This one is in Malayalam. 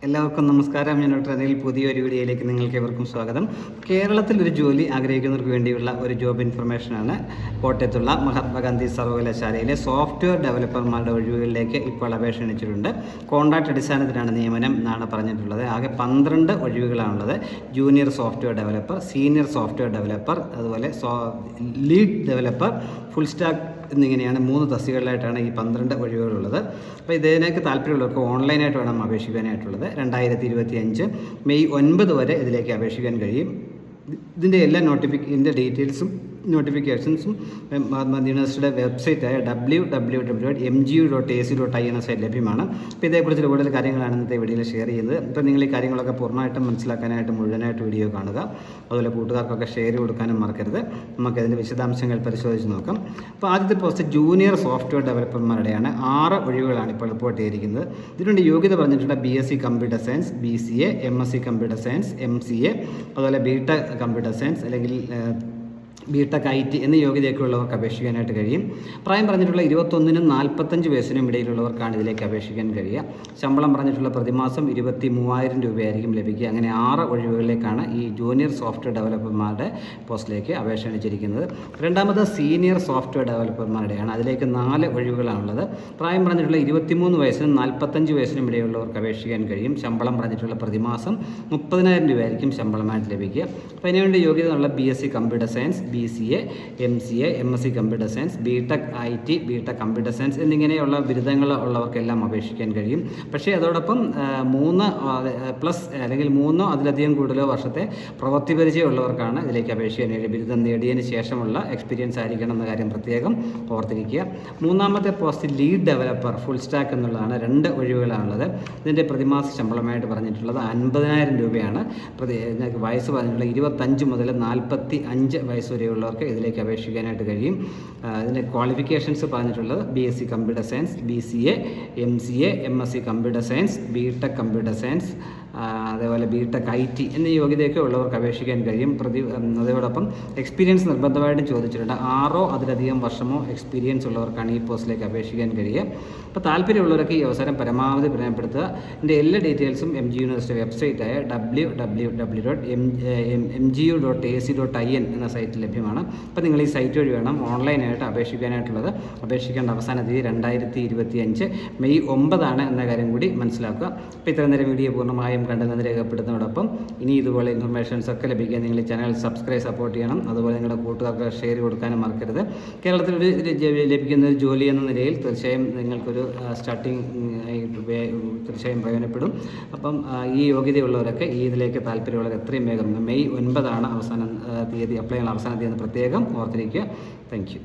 എല്ലാവർക്കും നമസ്കാരം. ഞാൻ ഡോക്ടർ അനിൽ. പുതിയൊരു വീഡിയോയിലേക്ക് നിങ്ങൾക്ക് ഏവർക്കും സ്വാഗതം. കേരളത്തിൽ ഒരു ജോലി ആഗ്രഹിക്കുന്നവർക്ക് വേണ്ടിയുള്ള ഒരു ജോബ് ഇൻഫർമേഷനാണ്. കോട്ടയത്തുള്ള മഹാത്മാഗാന്ധി സർവകലാശാലയിലെ സോഫ്റ്റ്വെയർ ഡെവലപ്പർമാരുടെ ഒഴിവുകളിലേക്ക് ഇപ്പോൾ അപേക്ഷ ക്ഷണിച്ചിട്ടുണ്ട്. കോൺട്രാക്ട് അടിസ്ഥാനത്തിലാണ് നിയമനം എന്നാണ് പറഞ്ഞിട്ടുള്ളത്. ആകെ 12 ഒഴിവുകളാണുള്ളത്. Junior software developer, senior software developer, അതുപോലെ ലീഡ് ഡെവലപ്പർ, ഫുൾ സ്റ്റാക്ക് എന്നിങ്ങനെയാണ് 3 തസ്തികകളിലായിട്ടാണ് ഈ 12 ഒഴിവുകളുള്ളത്. അപ്പോൾ ഇതിനേക്ക് താല്പര്യമുള്ളവർക്ക് ഓൺലൈനായിട്ട് വേണം അപേക്ഷിക്കാനായിട്ടുള്ളത്. 2025 മെയ് 9 വരെ ഇതിലേക്ക് അപേക്ഷിക്കാൻ കഴിയും. ഇതിൻ്റെ എല്ലാ ഡീറ്റെയിൽസും നോട്ടിഫിക്കേഷൻസും മഹാത്മാഗാന്ധി യൂണിവേഴ്സിറ്റിയുടെ വെബ്സൈറ്റായ www.mgu.ac.in എന്ന സൈറ്റ് ലഭ്യമാണ്. അപ്പോൾ ഇതേക്കുറിച്ച് കൂടുതൽ കാര്യങ്ങളാണ് ഇന്നത്തെ വീഡിയോയിൽ ഷെയർ ചെയ്യുന്നത്. അപ്പോൾ നിങ്ങൾ ഈ കാര്യങ്ങളൊക്കെ പൂർണ്ണമായിട്ടും മനസ്സിലാക്കാനായിട്ട് മുഴുവനായിട്ട് വീഡിയോ കാണുക. അതുപോലെ കൂട്ടുകാർക്കൊക്കെ ഷെയർ കൊടുക്കാനും മറക്കരുത്. നമുക്കതിൻ്റെ വിശദാംശങ്ങൾ പരിശോധിച്ച് നോക്കാം. അപ്പോൾ ആദ്യത്തെ പോസ്റ്റ് ജൂനിയർ സോഫ്റ്റ്വെയർ ഡെവലപ്പർമാരുടെയാണ്. 6 ഒഴിവുകളാണ് ഇപ്പോൾ റിപ്പോർട്ട് ചെയ്തിരിക്കുന്നത്. ഇതിനുവേണ്ടി യോഗ്യത പറഞ്ഞിട്ടുണ്ട് BSc computer science, BCA, MSc computer science, MCA, അതുപോലെ BTech കമ്പ്യൂട്ടർ സയൻസ് അല്ലെങ്കിൽ BTech IT എന്നീ യോഗ്യതയൊക്കെ ഉള്ളവർക്ക് അപേക്ഷിക്കാനായിട്ട് കഴിയും. പ്രായം പറഞ്ഞിട്ടുള്ള 21-നും 45 വയസ്സിനും ഇടയിലുള്ളവർക്കാണ് ഇതിലേക്ക് അപേക്ഷിക്കാൻ കഴിയുക. ശമ്പളം പറഞ്ഞിട്ടുള്ള പ്രതിമാസം 23,000 രൂപയായിരിക്കും ലഭിക്കുക. അങ്ങനെ 6 ഒഴിവുകളിലേക്കാണ് ഈ ജൂനിയർ സോഫ്റ്റ്വെയർ ഡെവലപ്പർമാരുടെ പോസ്റ്റിലേക്ക് അപേക്ഷ ക്ഷണിച്ചിരിക്കുന്നത്. രണ്ടാമത് സീനിയർ സോഫ്റ്റ്വെയർ ഡെവലപ്പർമാരുടെയാണ്. അതിലേക്ക് 4 ഒഴിവുകളാണുള്ളത്. പ്രായം പറഞ്ഞിട്ടുള്ള 23 വയസ്സിനും 45 വയസ്സിനും ഇടയിലുള്ളവർക്ക് അപേക്ഷിക്കാൻ കഴിയും. ശമ്പളം പറഞ്ഞിട്ടുള്ള പ്രതിമാസം 30,000 രൂപയായിരിക്കും ശമ്പളമായിട്ട് ലഭിക്കുക. അപ്പോൾ അതിനുവേണ്ടി യോഗ്യത ഉള്ള BSc computer science, BCA, MCA, MSc computer science, BTech IT, BTech computer science എന്നിങ്ങനെയുള്ള ബിരുദങ്ങൾ ഉള്ളവർക്കെല്ലാം അപേക്ഷിക്കാൻ കഴിയും. പക്ഷേ അതോടൊപ്പം 3+ അല്ലെങ്കിൽ 3 അതിലധികം കൂടുതലോ വർഷത്തെ പ്രവൃത്തി പരിചയമുള്ളവർക്കാണ് ഇതിലേക്ക് അപേക്ഷിക്കാൻ കഴിയും. ബിരുദം നേടിയതിന് ശേഷമുള്ള എക്സ്പീരിയൻസ് ആയിരിക്കണം എന്ന കാര്യം പ്രത്യേകം ഓർത്തിരിക്കുക. മൂന്നാമത്തെ post lead developer, full stack എന്നുള്ളതാണ്. 2 ഒഴിവുകളാണുള്ളത്. ഇതിൻ്റെ പ്രതിമാസ ശമ്പളമായിട്ട് പറഞ്ഞിട്ടുള്ളത് 50,000 രൂപയാണ്. വയസ്സ് പറഞ്ഞിട്ടുള്ള 25 മുതൽ 45 വയസ്സ് വരെയുള്ളവർക്ക് ഇതിലേക്ക് അപേക്ഷിക്കാനായിട്ട് കഴിയും. ഇതിൻ്റെ ക്വാളിഫിക്കേഷൻസ് പറഞ്ഞിട്ടുള്ളത് BSc computer science, BCA, MCA, MSc computer science, BTech computer science, അതേപോലെ BTech IT എന്നീ യോഗ്യതയൊക്കെ ഉള്ളവർക്ക് അപേക്ഷിക്കാൻ കഴിയും. അതോടൊപ്പം എക്സ്പീരിയൻസ് നിർബന്ധമായിട്ടും ചോദിച്ചിട്ടുണ്ട്. 6 അതിലധികം വർഷമോ എക്സ്പീരിയൻസ് ഉള്ളവർക്കാണ് ഈ പോസ്റ്റിലേക്ക് അപേക്ഷിക്കാൻ കഴിയുക. അപ്പോൾ താല്പര്യമുള്ളവരൊക്കെ ഈ അവസരം പരമാവധി പ്രയോജനപ്പെടുത്തുക. ഇതിൻ്റെ എല്ലാ ഡീറ്റെയിൽസും MG യൂണിവേഴ്സിറ്റി വെബ്സൈറ്റായ www.mgu.ac.in എന്ന സൈറ്റിൽ ലഭ്യമാണ്. അപ്പോൾ നിങ്ങൾ ഈ സൈറ്റ് വഴി വേണം ഓൺലൈനായിട്ട് അപേക്ഷിക്കാനായിട്ടുള്ളത്. അപേക്ഷിക്കേണ്ട അവസാന തീയതി 2025 മെയ് 9 എന്ന കാര്യം കൂടി മനസ്സിലാക്കുക. അപ്പോൾ ഇത്രയും നേരം വീഡിയോ പൂർണ്ണമായും കണ്ടെന്ന് രേഖപ്പെടുത്തുന്നതോടൊപ്പം ഇനി ഇതുപോലെ ഇൻഫർമേഷൻസ് ഒക്കെ ലഭിക്കാൻ നിങ്ങൾ ഈ ചാനൽ സബ്സ്ക്രൈബ് ചെയ്യണം. അതുപോലെ നിങ്ങളുടെ കൂട്ടുകാർക്ക് ഷെയർ കൊടുക്കാനും മറക്കരുത്. കേരളത്തിൽ ലഭിക്കുന്ന ഒരു ജോലി എന്ന നിലയിൽ തീർച്ചയായും നിങ്ങൾക്കൊരു സ്റ്റാർട്ടിങ് തീർച്ചയായും പ്രയോജനപ്പെടും. അപ്പം ഈ യോഗ്യതയുള്ളവരൊക്കെ ഈ ഇതിലേക്ക് താല്പര്യമുള്ളവർ എത്രയും വേഗം മെയ് 9 അവസാന തീയതി അപ്ലൈ ചെയ്യാനുള്ള അവസാന തീയതി പ്രത്യേകം ഓർത്തിരിക്കുക. Thank you.